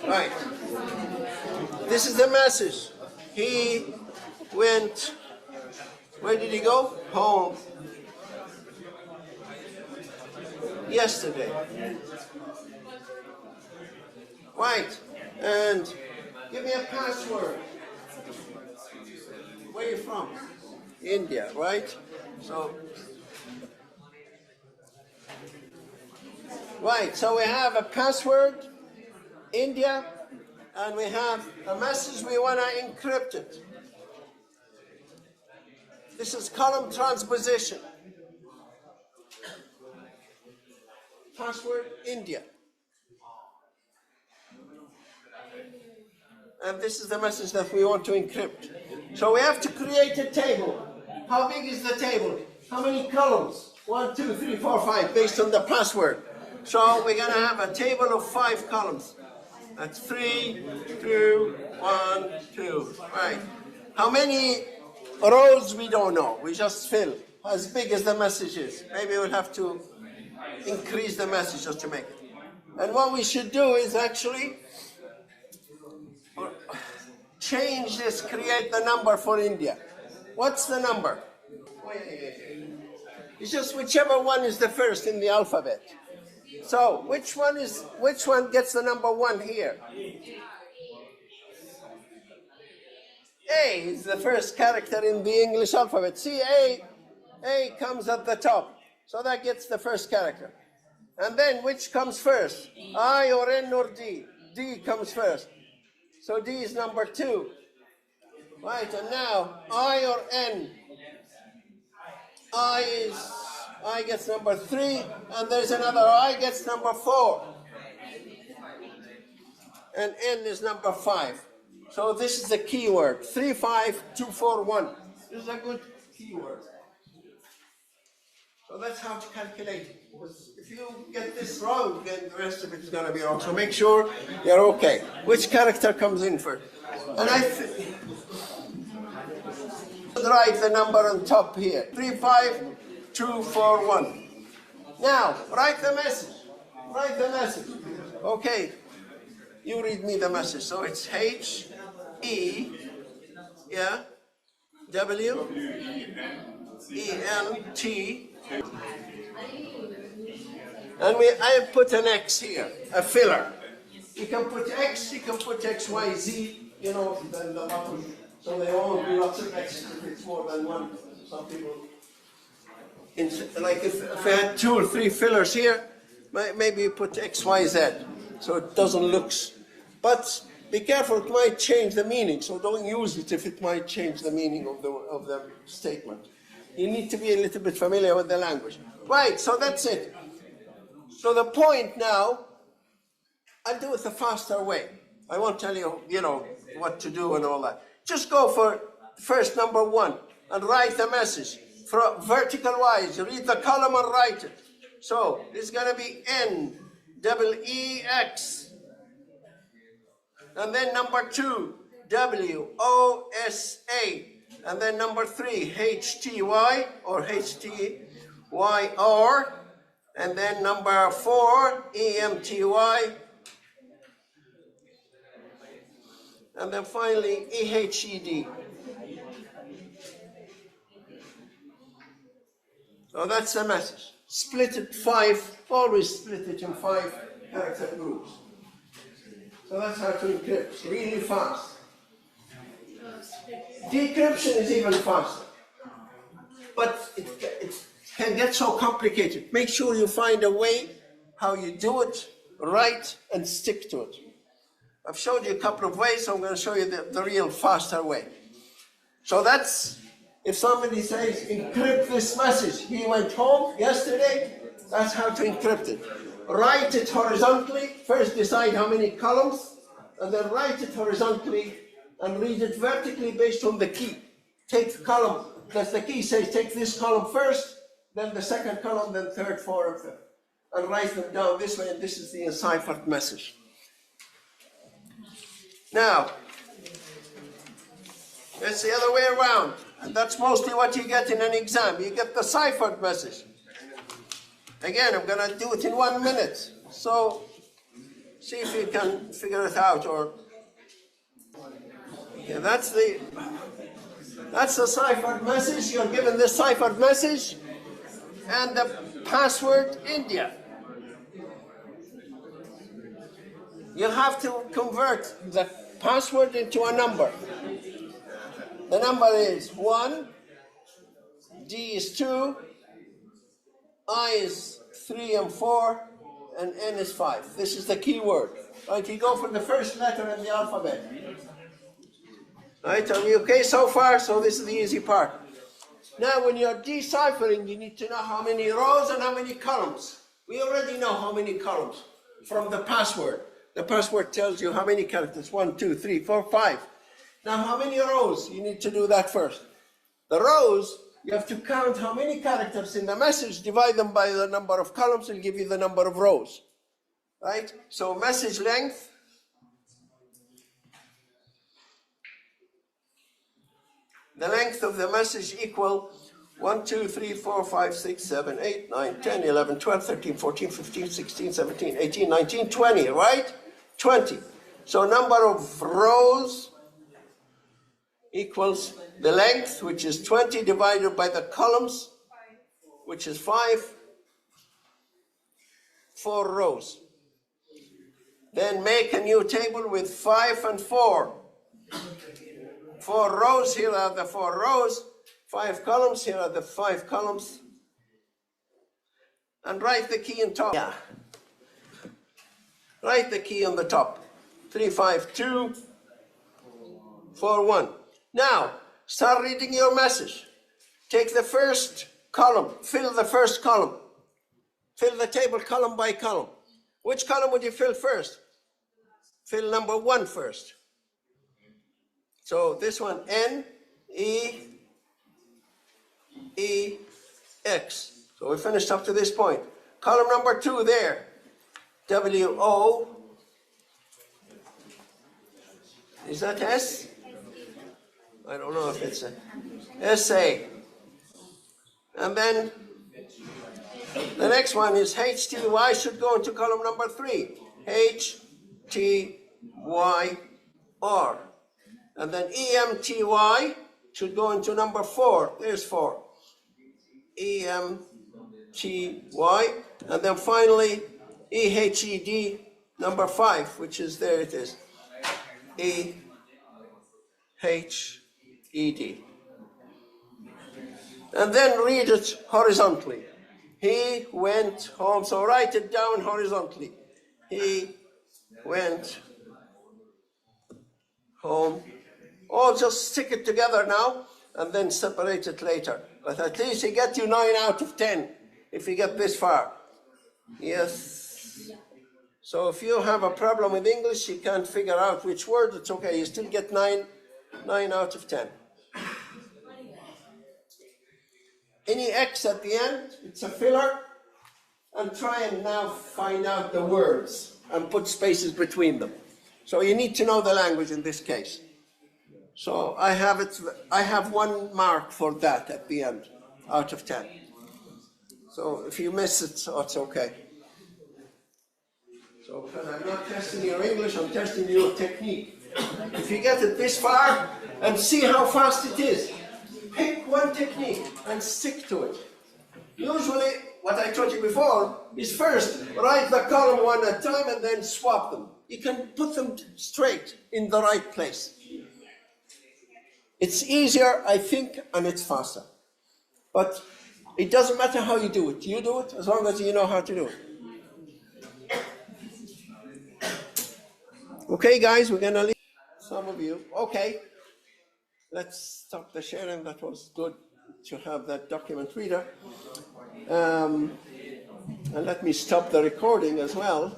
Right. This is the message. He went, where did he go? Home yesterday. Right. And give me a password. Where are you from? India, right? So, right, so we have a password, India, and we have a message we want to encrypt it. This is column transposition. Password, India. And this is the message that we want to encrypt. So we have to create a table. How big is the table? How many columns? 1, 2, 3, 4, 5, based on the password. So we're going to have a table of 5 columns. That's 3, 2, 1, 2. Right. How many rows we don't know. We just fill as big as the message is. Maybe we'll have to increase the message just to make it. And what we should do is actually change this, create the number for India. What's the number? It's just whichever one is the first in the alphabet. So which one gets the number 1 here? A is the first character in the English alphabet. See, A comes at the top. So that gets the first character. And then which comes first? I or N or D? D comes first. So D is number 2. Right, and now I or N. I gets number 3, and there's another I gets number 4. And N is number 5. So this is the keyword, 35241. This is a good keyword. So that's how to calculate it. Because if you get this wrong, then the rest of it is going to be wrong. So make sure you're okay. Which character comes in first? And write the number on top here, 35241. Now, write the message. Write the message. Okay, you read me the message. So it's H-E, yeah, W-E-N-T. And I put an X here, a filler. You can put X, you can put X, Y, Z, then the button. So they all do lots of X's if it's more than one. Some people, like if I had 2 or 3 fillers here, maybe you put X, Y, Z. So it doesn't look, but be careful, it might change the meaning. So don't use it if it might change the meaning of the statement. You need to be a little bit familiar with the language. Right, so that's it. So the point now, I'll do it the faster way. I won't tell you, what to do and all that. Just go for first number 1 and write the message. For vertical wise, read the column and write it. So it's going to be N-E-E-X. And then number 2, W-O-S-A. And then number 3, H-T-Y or H-T-Y-R. And then number 4, E-M-T-Y. And then finally, E-H-E-D. So that's the message. Split it 5, always split it in 5 character groups. So that's how to encrypt, really fast. Decryption is even faster. But it can get so complicated. Make sure you find a way how you do it right and stick to it. I've showed you a couple of ways, so I'm going to show you the real faster way. So that's, if somebody says, encrypt this message, he went home yesterday, that's how to encrypt it. Write it horizontally, first decide how many columns, and then write it horizontally and read it vertically based on the key. Take the column, as the key says, take this column first, then the second column, then third, fourth, and fifth. And write them down this way, and this is the enciphered message. Now, it's the other way around. And that's mostly what you get in an exam. You get the ciphered message. Again, I'm going to do it in 1 minute. So See if you can figure it out. Or yeah, that's the ciphered message. You're given this ciphered message and the password India. You have to convert the password into a number. The number is 1, D is 2, I is 3 and 4, and N is 5. This is the key word. Right, you go for the first letter in the alphabet. Right, are you okay so far? So this is the easy part. Now when you're deciphering, you need to know how many rows and how many columns. We already know how many columns from the password. The password tells you how many characters, 1, 2, 3, 4, 5. Now how many rows? You need to do that first. The rows, you have to count how many characters in the message, divide them by the number of columns, and give you the number of rows. Right? So message length, the length of the message equal 1, 2, 3, 4, 5, 6, 7, 8, 9, 10, 11, 12, 13, 14, 15, 16, 17, 18, 19, 20, right? 20. So number of rows equals the length, which is 20, divided by the columns, which is 5, 4 rows. Then make a new table with 5 and 4. 4 rows, here are the 4 rows. 5 columns, here are the 5 columns. And write the key on top. Yeah. Write the key on the top. 3, 5, 2, 4, 1. Now, start reading your message. Take the first column, fill the first column. Fill the table column by column. Which column would you fill first? Fill number 1 first. So this one, N, E, E, X. So we finished up to this point. Column number 2 there, W, O. Is that S? I don't know if it's a S, A. And then the next one is H, T, Y should go into column number 3. H, T, Y, R. And then E, M, T, Y should go into number 4. There's 4. E, M, T, Y. And then finally, E, H, E, D, number 5, which is, there it is. E, H, E, D. And then read it horizontally. He went home. So write it down horizontally. He went home. Or just stick it together now and then separate it later. But at least you get you 9 out of 10 if you get this far. Yes. So if you have a problem with English, you can't figure out which word, it's okay. You still get 9 out of 10. Any X at the end, it's a filler. And try and now find out the words and put spaces between them. So you need to know the language in this case. So I have 1 mark for that at the end, out of 10. So if you miss it, so it's okay. So I'm not testing your English, I'm testing your technique. If you get it this far and see how fast it is, pick one technique and stick to it. Usually, what I told you before is first write the column one at a time and then swap them. You can put them straight in the right place. It's easier, I think, and it's faster. But it doesn't matter how you do it. You do it as long as you know how to do it. Okay, guys, we're going to leave some of you. Okay, let's stop the sharing. That was good to have that document reader. And let me stop the recording as well.